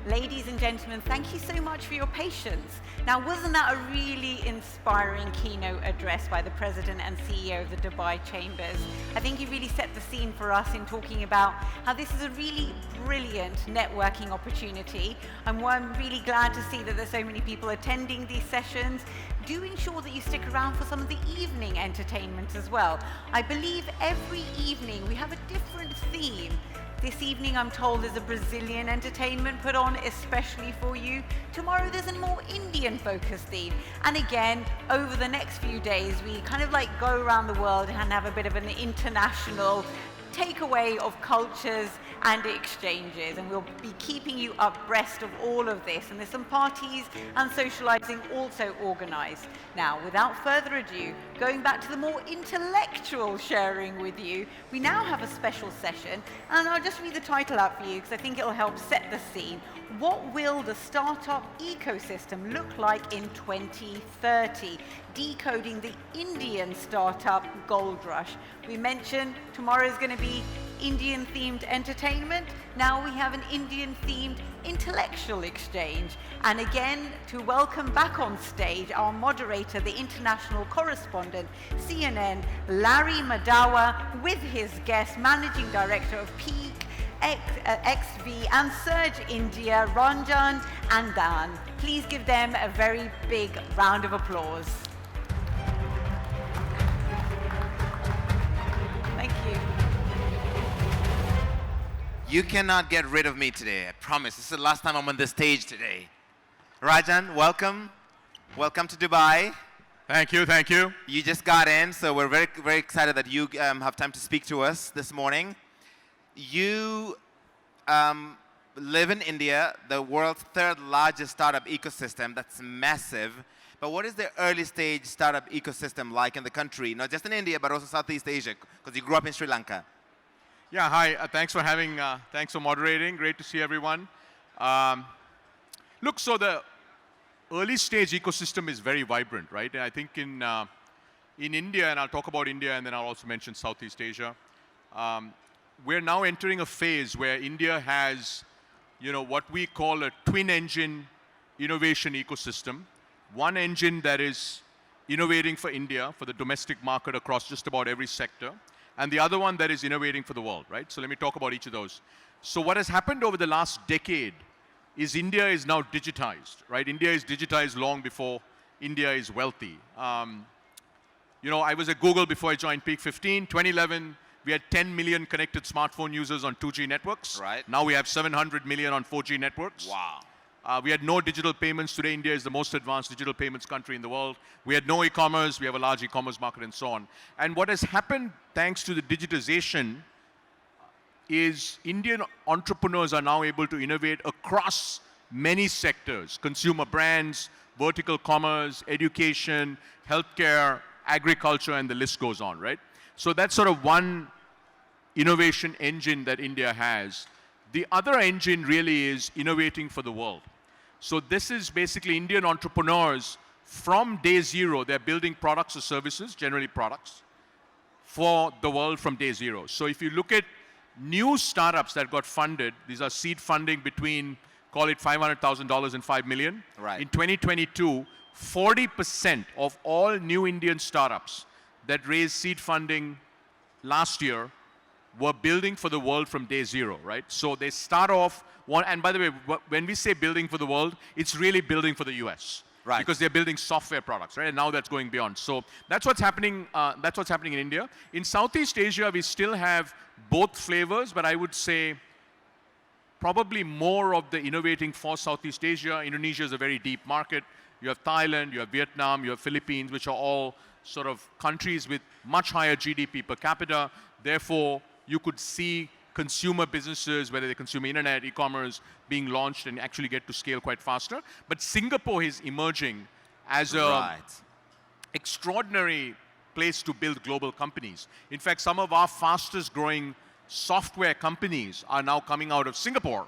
Ladies and gentlemen, thank you so much for your patience. Now, wasn't that a really inspiring keynote address by the President and CEO of the Dubai Chambers? I think he really set the scene for us in talking about how this is a really brilliant networking opportunity. I'm really glad to see that there's so many people attending these sessions. Do ensure that you stick around for some of the evening entertainment as well. I believe every evening we have a different theme. This evening, I'm told, there's a Brazilian entertainment put on especially for you. Tomorrow, there's a more Indian-focused theme. And again, over the next few days, we kind of like go around the world and have a bit of an international takeaway of cultures and exchanges, and we'll be keeping you abreast of all of this. And there's some parties and socializing also organized. Now, without further ado, going back to the more intellectual sharing with you, we now have a special session, and I'll just read the title out for you because I think it'll help set the scene. What will the startup ecosystem look like in 2030? Decoding the Indian startup Goldrush. We mentioned tomorrow is going to be Indian-themed entertainment. Now we have an Indian-themed intellectual exchange. And again, to welcome back on stage our moderator, the international correspondent, CNN, Larry Madowo, with his guest, Managing Director of Peak, XV and Surge India, Rajan Anandan. Please give them a very big round of applause. Thank you. You cannot get rid of me today, I promise. This is the last time I'm on the stage today. Rajan, welcome. Welcome to Dubai. Thank you, thank you. You just got in, so we're very, very excited that you have time to speak to us this morning. You live in India, the world's third largest startup ecosystem. That's massive. But what is the early stage startup ecosystem like in the country? Not just in India, but also Southeast Asia, because you grew up in Sri Lanka. Yeah, hi. Thanks for having, thanks for moderating. Great to see everyone. Look, so the early stage ecosystem is very vibrant, right? And I think in India, and I'll talk about India, and then I'll also mention Southeast Asia. We're now entering a phase where India has, what we call a twin engine innovation ecosystem. One engine that is innovating for India, for the domestic market across just about every sector, and the other one that is innovating for the world, right? So let me talk about each of those. So what has happened over the last decade is India is now digitized, right? India is digitized long before India is wealthy. I was at Google before I joined Peak 15. 2011, we had 10 million connected smartphone users on 2G networks. Right. Now we have 700 million on 4G networks. Wow. We had no digital payments. Today, India is the most advanced digital payments country in the world. We had no e-commerce. We have a large e-commerce market and so on. And what has happened thanks to the digitization is Indian entrepreneurs are now able to innovate across many sectors: consumer brands, vertical commerce, education, healthcare, agriculture, and the list goes on, right? So that's sort of one innovation engine that India has. The other engine really is innovating for the world. So this is basically Indian entrepreneurs from day zero. They're building products or services, generally products, for the world from day zero. So if you look at new startups that got funded, these are seed funding between, call it $500,000 and $5 million. Right. In 2022, 40% of all new Indian startups that raised seed funding last year were building for the world from day zero, right? So they start off, and by the way, when we say building for the world, it's really building for the US. Right. Because they're building software products, right? And now that's going beyond. So that's what's happening in India. In Southeast Asia, we still have both flavors, but I would say probably more of the innovating for Southeast Asia. Indonesia is a very deep market. You have Thailand, you have Vietnam, you have Philippines, which are all sort of countries with much higher GDP per capita. Therefore, you could see consumer businesses, whether they consume internet, e-commerce, being launched and actually get to scale quite faster. But Singapore is emerging as a extraordinary place to build global companies. In fact, some of our fastest growing software companies are now coming out of Singapore,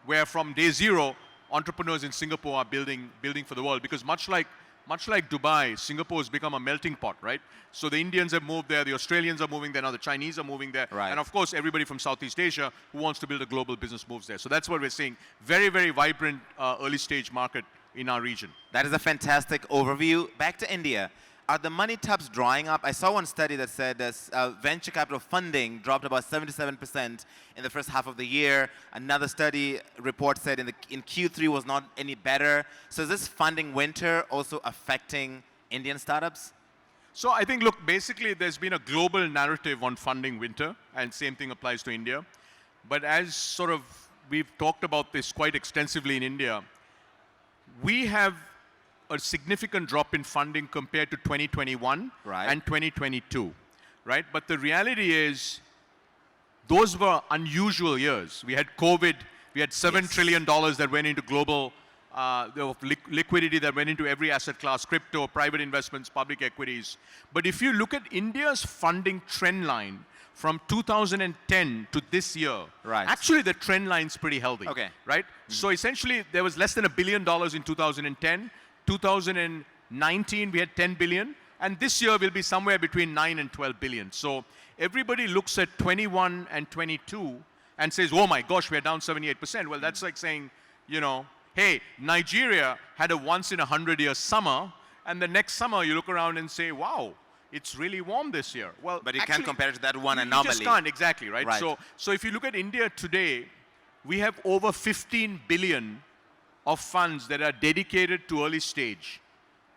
where from day zero, entrepreneurs in Singapore are building for the world. Because much like much like Dubai, Singapore has become a melting pot, right? So the Indians have moved there, the Australians are moving there, now the Chinese are moving there. Right. And of course, everybody from Southeast Asia who wants to build a global business moves there. So that's what we're seeing. Very, very vibrant early stage market in our region. That is a fantastic overview. Back to India. Are the money tubs drying up? I saw one study that said venture capital funding dropped about 77% in the first half of the year. Another study report said in Q3 was not any better. So is this funding winter also affecting Indian startups? So I think, look, basically there's been a global narrative on funding winter, and same thing applies to India. But as sort of we've talked about this quite extensively in India, we have a significant drop in funding compared to 2021 Right. and 2022, right? But the reality is, those were unusual years. We had COVID, we had $7 trillion that went into global liquidity that went into every asset class, crypto, private investments, public equities. But if you look at India's funding trend line from 2010 to this year, Right. actually the trend line's pretty healthy, Okay. right? So essentially, there was less than $1 billion in 2010. 2019, we had 10 billion. And this year will be somewhere between 9 and 12 billion. So everybody looks at 21 and 22 and says, oh my gosh, we're down 78%. Well, that's like saying, you know, hey, Nigeria had a once in 100-year summer, and the next summer you look around and say, wow, it's really warm this year. Well, But you actually, can't compare it to that one you anomaly. just can't, exactly, right? Right. So if you look at India today, we have over 15 billion of funds that are dedicated to early stage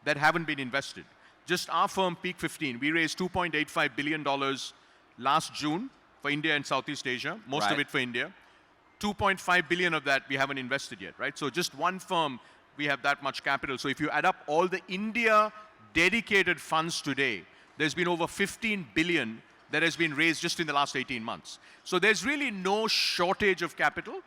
that haven't been invested. Just our firm, Peak 15, we raised $2.85 billion last June for India and Southeast Asia, most of Right. it for India. 2.5 billion of that we haven't invested yet, right? So just one firm, we have that much capital. So if you add up all the India dedicated funds today, there's been over 15 billion that has been raised just in the last 18 months. So there's really no shortage of capital,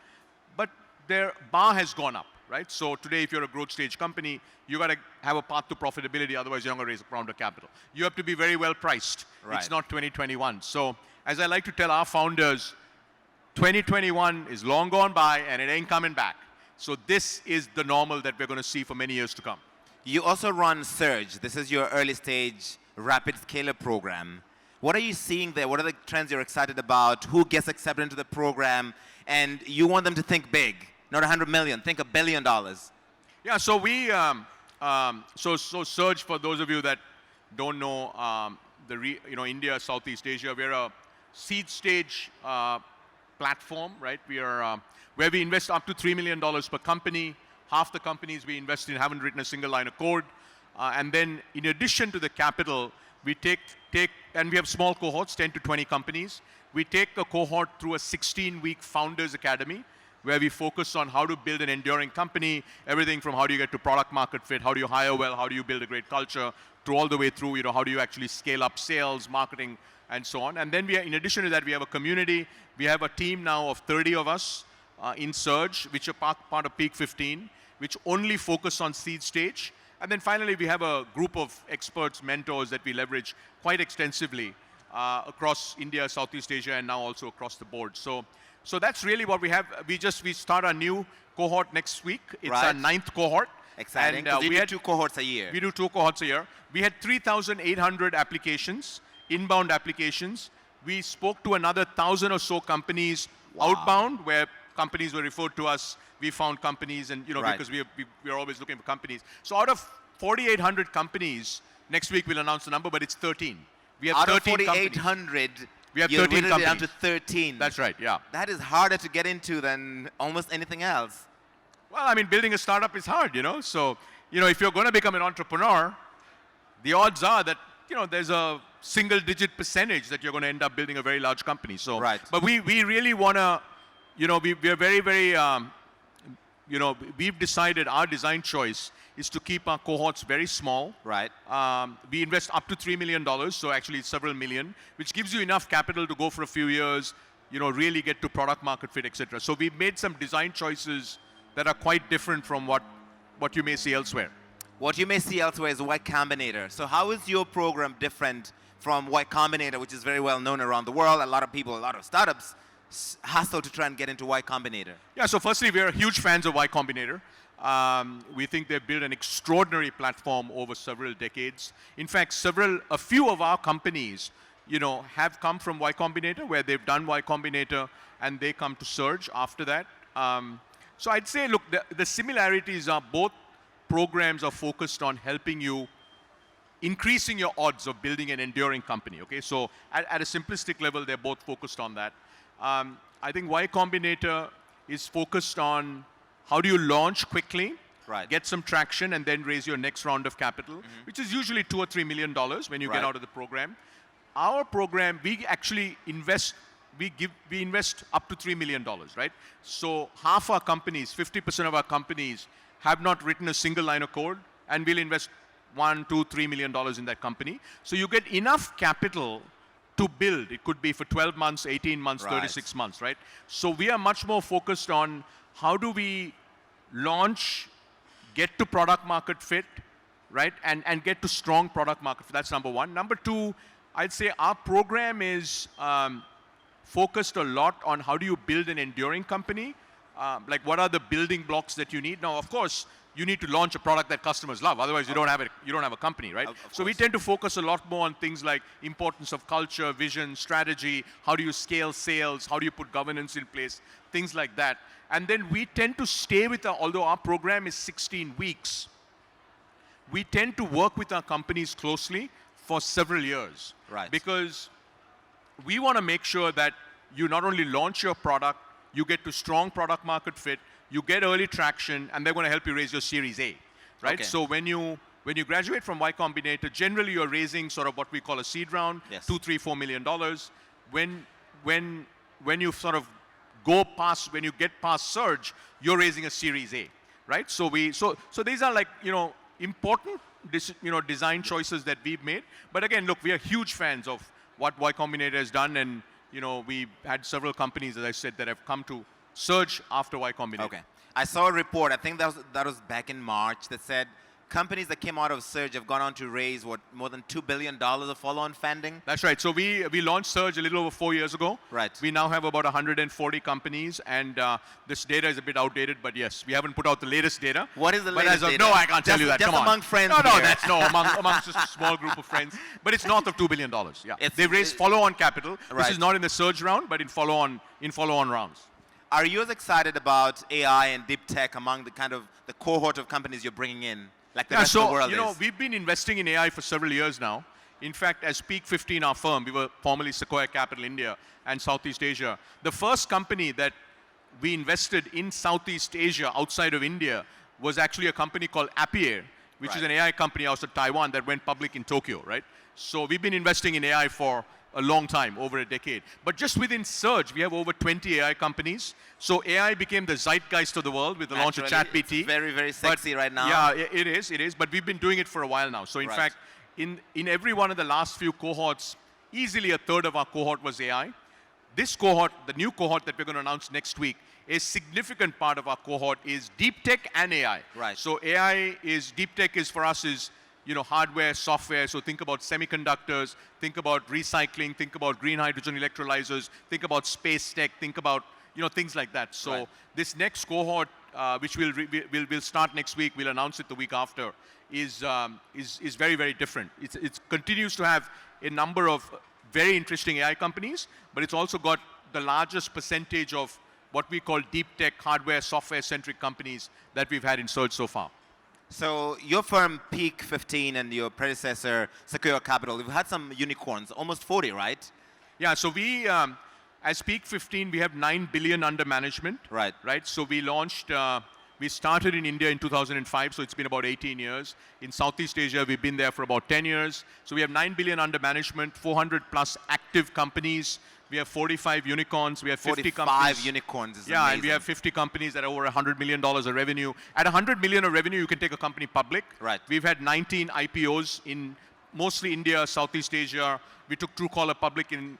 but their bar has gone up, right? So today, if you're a growth stage company, you got to have a path to profitability, otherwise you're not going to raise a round of capital. You have to be very well priced. Right. It's not 2021. So as I like to tell our founders, 2021 is long gone by and it ain't coming back. So this is the normal that we're going to see for many years to come. You also run Surge. This is your early stage rapid scaler program. What are you seeing there? What are the trends you're excited about? Who gets accepted into the program? And you want them to think big, not 100 million, think $1 billion. Yeah, so we, so Surge, for those of you that don't know, India, Southeast Asia, we're a seed stage platform, right? We are where we invest up to $3 million per company. Half the companies we invest in haven't written a single line of code. And then in addition to the capital, we take, and we have small cohorts, 10 to 20 companies. We take a cohort through a 16-week Founders Academy, where we focus on how to build an enduring company, everything from how do you get to product market fit, how do you hire well, how do you build a great culture, to all the way through, how do you actually scale up sales, marketing, and so on. And then in addition to that, we have a community. We have a team now of 30 of us in Surge, which are part of Peak 15, which only focus on seed stage. And then finally, we have a group of experts, mentors that we leverage quite extensively across India, Southeast Asia, and now also across the board. So that's really what we have. We start a new cohort next week. It's our 9th cohort. Exciting. And we do 2 cohorts a year. We do 2 cohorts a year. We had 3,800 applications, inbound applications. We spoke to another 1,000 or so companies outbound, where companies were referred to us. We found companies, and Right. because we are always looking for companies. So out of 4,800 companies, next week we'll announce the number, but it's 13. We have Out 13 of companies. 4,800, We have you 13 whittled it down to companies. 13. That's right, yeah. That is harder to get into than almost anything else. Well, I mean, building a startup is hard, So, if you're going to become an entrepreneur, the odds are that, there's a single-digit percentage that you're going to end up building a very large company. So, Right. But we really want to, we are very, very, we've decided our design choice is to keep our cohorts very small. Right. We invest up to $3 million, so actually several million, which gives you enough capital to go for a few years, really get to product market fit, etc. So we've made some design choices that are quite different from what you may see elsewhere. What you may see elsewhere is Y Combinator. So how is your program different from Y Combinator, which is very well known around the world? A lot of people, a lot of startups hassle to try and get into Y Combinator? Yeah, so firstly, we are huge fans of Y Combinator. We think they've built an extraordinary platform over several decades. In fact, a few of our companies, have come from Y Combinator, where they've done Y Combinator, and they come to Surge after that. So I'd say, look, the similarities are both programs are focused on helping you increasing your odds of building an enduring company. Okay, so at a simplistic level, they're both focused on that. I think Y Combinator is focused on how do you launch quickly, right, get some traction, and then raise your next round of capital, which is usually $2 or $3 million when you get out of the program. Our program, we actually invest. We invest up to $3 million, right? So half our companies, 50% of our companies, have not written a single line of code, and we'll invest $1, $2, $3 million in that company. So you get enough capital to build. It could be for 12 months, 18 months, 36 months, right? So we are much more focused on how do we launch, get to product market fit, right? And get to strong product market fit. That's number one. Number two, I'd say our program is focused a lot on how do you build an enduring company. Like what are the building blocks that you need? Now, of course, you need to launch a product that customers love. Otherwise, you don't have a company, right? So we tend to focus a lot more on things like importance of culture, vision, strategy. How do you scale sales? How do you put governance in place? Things like that. And then we tend to stay with although our program is 16 weeks, we tend to work with our companies closely for several years. Right. Because we want to make sure that you not only launch your product, you get to strong product market fit, you get early traction, and they're going to help you raise your Series A, right? Okay. So when you graduate from Y Combinator, generally you're raising sort of what we call a seed round, yes. $2, $3, $4 million. When you sort of when you get past Surge, you're raising a Series A, right? So these are like important design choices that we've made. But again, look, we are huge fans of what Y Combinator has done, and we've had several companies, as I said, that have come to Surge after Y Combinator. Okay. I saw a report, I think that was back in March, that said companies that came out of Surge have gone on to raise, more than $2 billion of follow-on funding? That's right. So we launched Surge a little over 4 years ago. Right. We now have about 140 companies, and this data is a bit outdated, but yes, we haven't put out the latest data. What is the latest data? No, I can't tell you that. Just Come on. among friends No, here. that's amongst just a small group of friends. But it's north of $2 billion. Yeah. They've raised follow-on capital. Right. This is not in the Surge round, but in follow-on rounds. Are you as excited about AI and deep tech among the cohort of companies you're bringing in, like the rest of the world is? We've been investing in AI for several years now. In fact, as Peak 15, our firm, we were formerly Sequoia Capital India and Southeast Asia. The first company that we invested in Southeast Asia outside of India was actually a company called Appier, which is an AI company out of Taiwan that went public in Tokyo, right? So we've been investing in AI for a long time, over a decade. But just within Surge, we have over 20 AI companies. So AI became the zeitgeist of the world with the launch of ChatGPT. It's very, very sexy right now. Yeah, it is. But we've been doing it for a while now. So in fact, in every one of the last few cohorts, easily a third of our cohort was AI. This cohort, the new cohort that we're going to announce next week, a significant part of our cohort is deep tech and AI. Right. So deep tech is for us is hardware, software. So think about semiconductors, think about recycling, think about green hydrogen electrolyzers, think about space tech, think about things like that. So this next cohort, which we'll start next week, we'll announce it the week after, is very, very different. It continues to have a number of very interesting AI companies, but it's also got the largest percentage of what we call deep tech, hardware, software-centric companies that we've had in Surge so far. So your firm, Peak 15, and your predecessor, Sequoia Capital, you've had some unicorns, almost 40, right? Yeah, so we, as Peak 15, we have 9 billion under management. Right. Right, so we started in India in 2005, so it's been about 18 years. In Southeast Asia, we've been there for about 10 years. So we have 9 billion under management, 400 plus active companies. We have 45 unicorns. We have 50 companies. 45 unicorns is Yeah, amazing. and we have 50 companies that are over $100 million of revenue. At $100 million of revenue, you can take a company public. Right. We've had 19 IPOs in mostly India, Southeast Asia. We took Truecaller public in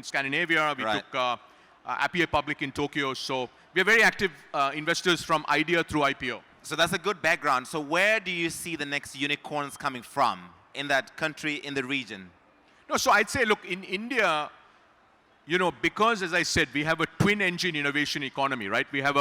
Scandinavia. We took Appier public in Tokyo. So we are very active investors from idea through IPO. So that's a good background. So where do you see the next unicorns coming from in that country, in the region? No, so I'd say, look, in India, because, as I said, we have a twin engine innovation economy, right? We have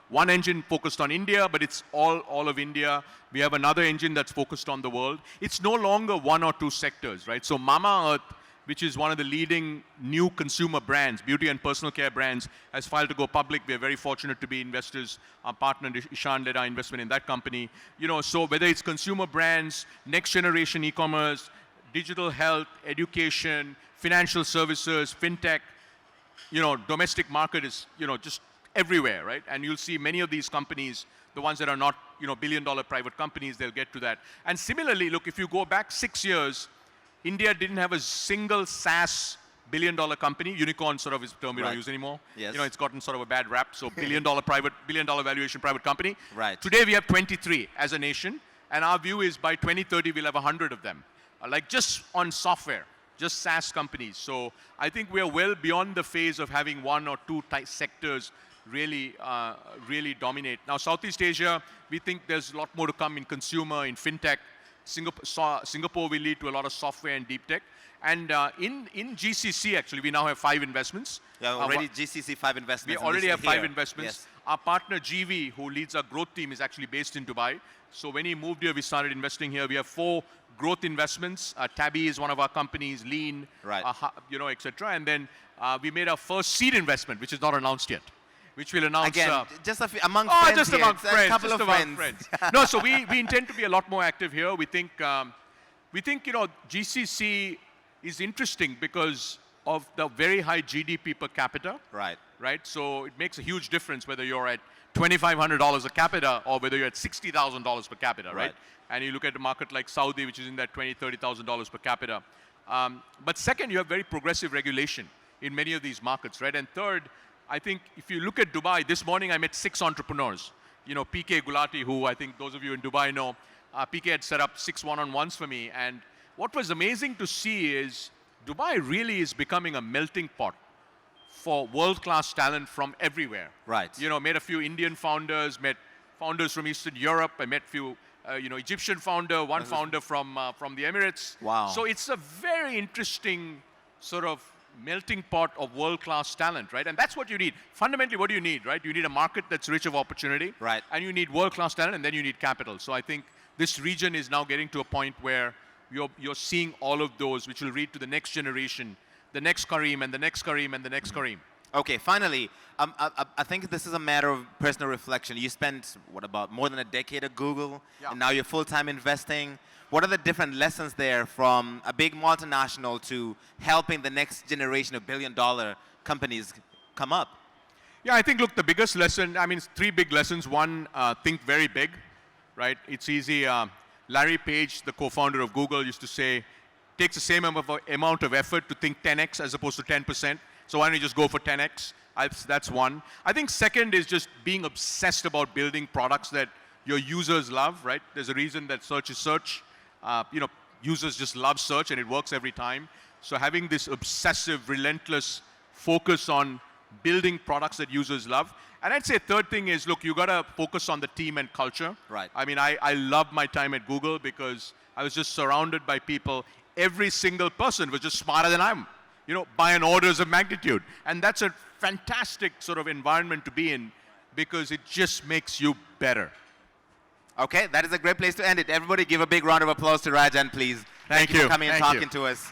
one engine focused on India, but it's all of India. We have another engine that's focused on the world. It's no longer one or two sectors, right? So Mama Earth, which is one of the leading new consumer brands, beauty and personal care brands, has filed to go public. We are very fortunate to be investors. Our partner, Ishan, led our investment in that company. So whether it's consumer brands, next generation e-commerce, digital health, education, financial services, fintech, domestic market is, just everywhere, right? And you'll see many of these companies, the ones that are not, billion-dollar private companies, they'll get to that. And similarly, look, if you go back 6 years, India didn't have a single SaaS billion-dollar company. Unicorn sort of is a term we don't use anymore. Yes. It's gotten sort of a bad rap. So billion-dollar valuation private company. Right. Today we have 23 as a nation, and our view is by 2030 we'll have 100 of them, like just on software, just SaaS companies. So I think we are well beyond the phase of having one or two sectors really dominate. Now Southeast Asia, we think there's a lot more to come in consumer, in fintech. Singapore will lead to a lot of software and deep tech. And in GCC, actually, we now have 5 investments. Yeah, already GCC 5 investments. We already have 5 here. investments. Yes. Our partner GV, who leads our growth team, is actually based in Dubai. So when he moved here, we started investing here. We have 4 growth investments. Tabby is one of our companies, Lean, right. etc. And then we made our first seed investment, which is not announced yet, which we'll announce. Again, just among friends. Just among friends. A couple just of among friends. No, so we intend to be a lot more active here. We think GCC is interesting because of the very high GDP per capita. Right. Right. So it makes a huge difference whether you're at $2,500 a capita or whether you're at $60,000 per capita. Right. And you look at a market like Saudi, which is in that $20,000, $30,000 per capita. But second, you have very progressive regulation in many of these markets. Right. And third, I think if you look at Dubai, this morning I met 6 entrepreneurs. PK Gulati, who I think those of you in Dubai know, PK had set up 6 one-on-ones for me. And what was amazing to see is Dubai really is becoming a melting pot for world-class talent from everywhere. Right. Met a few Indian founders, met founders from Eastern Europe. I met a few, Egyptian founder, one founder from the Emirates. Wow. So it's a very interesting sort of melting pot of world-class talent, right? And that's what you need. Fundamentally, what do you need, right? You need a market that's rich of opportunity. Right. And you need world-class talent, and then you need capital. So I think this region is now getting to a point where you're seeing all of those, which will lead to the next generation, the next Kareem, and the next Kareem, and the next Kareem. Okay, finally, I think this is a matter of personal reflection. You spent, about more than a decade at Google, and now you're full-time investing. What are the different lessons there from a big multinational to helping the next generation of billion-dollar companies come up? Yeah, I think, look, the biggest lesson, 3 big lessons. One, think very big, right? It's easy. Larry Page, the co-founder of Google, used to say, takes the same amount of effort to think 10x as opposed to 10%. So why don't you just go for 10x? That's one. I think second is just being obsessed about building products that your users love, right? There's a reason that search is search. Users just love search and it works every time. So having this obsessive, relentless focus on building products that users love. And I'd say third thing is, look, you got to focus on the team and culture. Right. I love my time at Google because I was just surrounded by people. Every single person was just smarter than I am, by an orders of magnitude. And that's a fantastic sort of environment to be in because it just makes you better. Okay, that is a great place to end it. Everybody give a big round of applause to Rajan, please. Thank you for coming and talking to us.